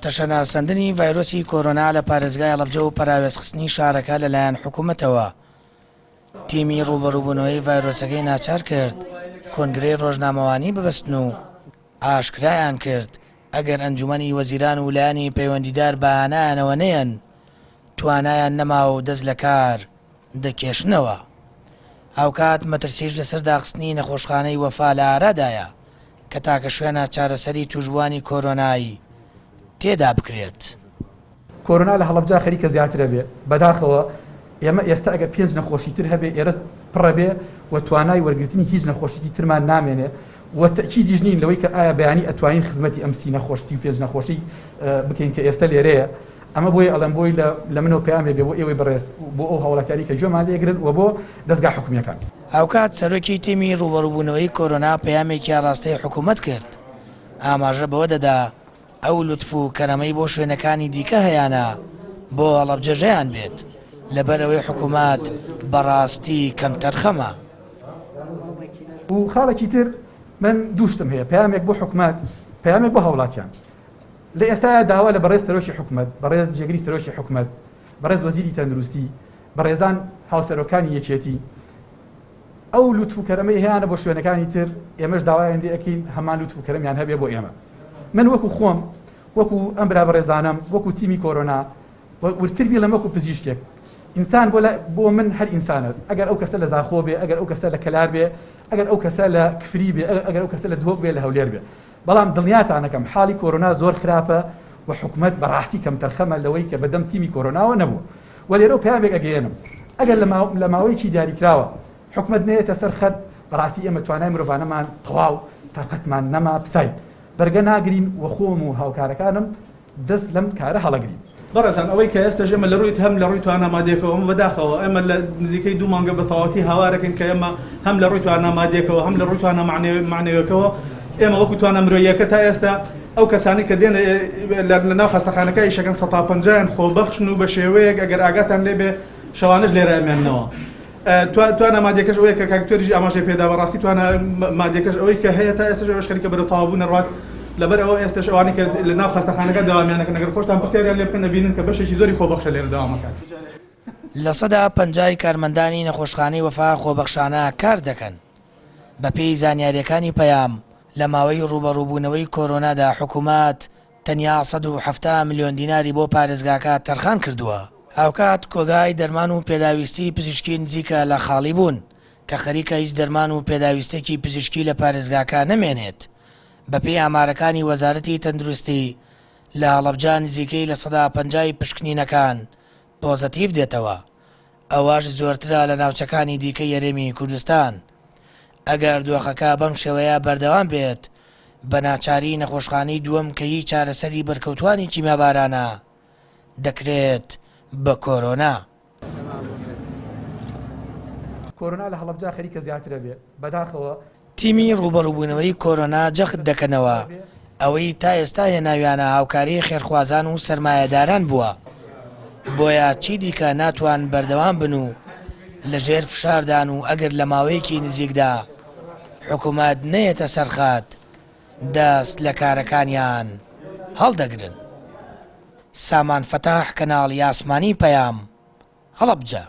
تەشەناسەندنی ڤایرۆسی کۆرۆنا لە پارێزگای هەڵەبجە و پەراوێزخستنی شارەکە لەلایەن حکوومەتەوە تیمی ڕوبەڕووبوونەوەی ڤایرۆسەکەی ناچار کرد کۆنگرەی ڕۆژنامەوانی ببەستن و ئاشکرایان کرد ئەگەر ئەنجومەنی وەزیران و لایەنی پەیوەندیدار بەهانایانەوە نەیەن توانایان نەما و دەست لە کار دەکێشنەوە. هاوکات مەترسیش لەسەر داخستنی نەخۆشخانەی وەفا لە ئارادایە کە تاکە شوێنە چارەسەری توشبوانی کۆرۆنایی تێدا بکرێت. کۆرۆنا لە هەڵەبجە خەریکە زیاترە بێ بەداخەوە ئێمە ئێستا ئەگە 5 نەخۆشی تر هەبێ ئێرە پڕە بێ و توانای وەرگرتنی هیچ نەخۆشیی ترمان نامێنێ و تەکیدیش نین لەوەی کە ئایا بەیانی ئەتوانین خزمەتی ئەم 30 نەخۆشی و 5 نەخۆشی بکەین کە ئێستا لێرەیە. ئەمە بۆی ئەڵەم بۆی لە منەوە پەیامێ بێ بۆ ئێوەی بەڕێز بۆ ئەو هەوڵەکاری کە گوێمان لێگرن و بۆ دەستگا حکومیەکان. هاوکات سەرۆکی تیمی ڕوبەڕووبوونەوەی کۆرۆنا پەیامێکی ڕاستەی حکوومەت کرد ئاماژە بەوە دەدا ئەو لوتف و کەرەمەی بۆ شوێنەکانی دیکە هەیانە بۆ هەڵەبجەژەیان بێت لەبەرەوەی حکوومەت بەڕاستی کەم تەرخەمە. و خاڵێکی تر من دووشتم هەیە پەیامێک بۆ حکوومەت پەیامێک بۆ هەوڵاتیان لە ئێستا داوا لە بەڕێز سەرۆکی حکوومەت بەڕێز جێگری سەرۆکی حکوومەت بەڕێز وەزیری تەندروستی بەڕێزان هاوسەرۆکانی یەکێتی ئەو لوتف و کەرەمەی هەیەە بۆ شوێنەکانی تر ئێمەش داوایان لێ ئەکەین هەمان لوتف و کەرەمیان هەبێ بۆ ئێمە. من وەکو خۆم وەکو ئەم برا بەڕێزانم وەکو تیمی کۆرۆنا ورتربی لەم وەکو پزیشکێک ئینسان بۆ من هەر ئینسانت ئەگەر ئەو کەسە لە زاخۆ بێ ئەگەر ئەو کەسە لە کەلار بێ ئەگەر ئەو کەسە لە کفری بێ ئەگەر ئەو کەسە لە دهۆک بێ لە هەولێر بێ بەڵام دڵنیاتانەکەم حاڵی کۆرۆنا زۆر خراپە و حکوومەت بەڕاستی کەم تەرخەمە لەوەی کە بەدەم تیمی کۆرۆناوە نەبوو و لێرە و پەیامێک ئەگەیەنم ئەگەر لە ماوەیەکی دیاریکراوە حکوومەت نەیەتە سەر خەت بەڕاستی ئێمە توانای مرۆڤانەمان تەواو تاقەتمان نەما بساین بەرگە ناگرین و خۆم و هاوکارەکانم دەست لەم کارە هەڵەگرین. بەڕێزان ئەوەی کە ئێستا ئێمە لە ڕووی هەم لە ڕووی توانامادێکەوە ئەمە بەداخەوە ئێمە لە نزیکەی 2 مانگە بەتەواوەتی هاوارەکەین کە ئێمە هەم لە ڕووی توانامادێکەوە هەم لە ڕووی توانامعنەویەکەوە ئێمە وەکو توانە مرۆییەکە تا ئێستا ئەو کەسانی کە دێن لە ناو خەستەخانەکە ئیشەکەن 150 خۆبەخشن و بە شێوەیەک ئەگەر ئاگاتان لێبێ شەوانش لێرە ئەمێننەوە. توانە مادێکەش ئەوەیە کە کاکتۆریژی ئاماژەی پێدا بەڕاستی توانە مادێکەش ئەوەی کە هەیە تا ئێستاش ئەوەش خەریکە بەرەو تەواوبوون ڕات لەبەر ئەوە ئێستاش ئەوانی کە لە ناو خەستەخانەکە داوامیانەکەن ئەگەر خۆشتان پرسیاریان لێ بکەن دەبینن کە بەشێکی زۆری خۆبەخشە لێرە داوامەکات. لە سەدا 50 کارمەندانی نەخۆشخانەی وەفا خۆبەخشانە کار دەکەن. بە پێی زانیاریەکانی پەیام لە ماوەی ڕوبەڕووبوونەوەی کۆرۆنادا حکوومەت تەنیا 170 میلیۆن دیناری بۆ پارێزگاکە تەرخان کردووە. هاوکات کۆگای دەرمان و پێداویستی پزیشکی نزیکە لە خاڵی بوون کە خەریکە هیچ دەرمان و پێداویستێکی پزیشکی لە پارێزگاکە نەمێنێت. بەپێی ئامارەکانی وەزارەتی تەندروستی لە هەڵەبجە نزیکەی لە 150 پشکنینەکان پۆزەتیڤ دێتەوە ئەوەش زۆرترە لە ناوچەکانی دیکەی یەرێمی کوردستان. ئەگەر دۆخەکە بەم شێوەیە بەردەوام بێت بە ناچاری نەخۆشخانەی دووەم کە هیچ چارەسەری بەرکەوتوانی کیمیابارانە دەکرێت بە کۆرۆنا. کۆرۆنا لە هەڵەبجە خەریکە زیاترە بێ بەداخەوە تیمی ڕوبەڕووبوونەوەی کۆرۆنا جەخت دەکەنەوە ئەوەی تا ئێستا هێناویانە هاوکاری خێرخوازان و سەرمایەداران بووە بۆیە چی دیکە ناتوان بەردەوام بن و لەژێر فشاردان و ئەگەر لە ماوەیەکی نزیکدا حکوومەت نەیەتە سەرخات دەست لە کارەکانیان هەڵدەگرن. سامان فەتاح کەناڵی ئاسمانی پەیام هەڵەبجە.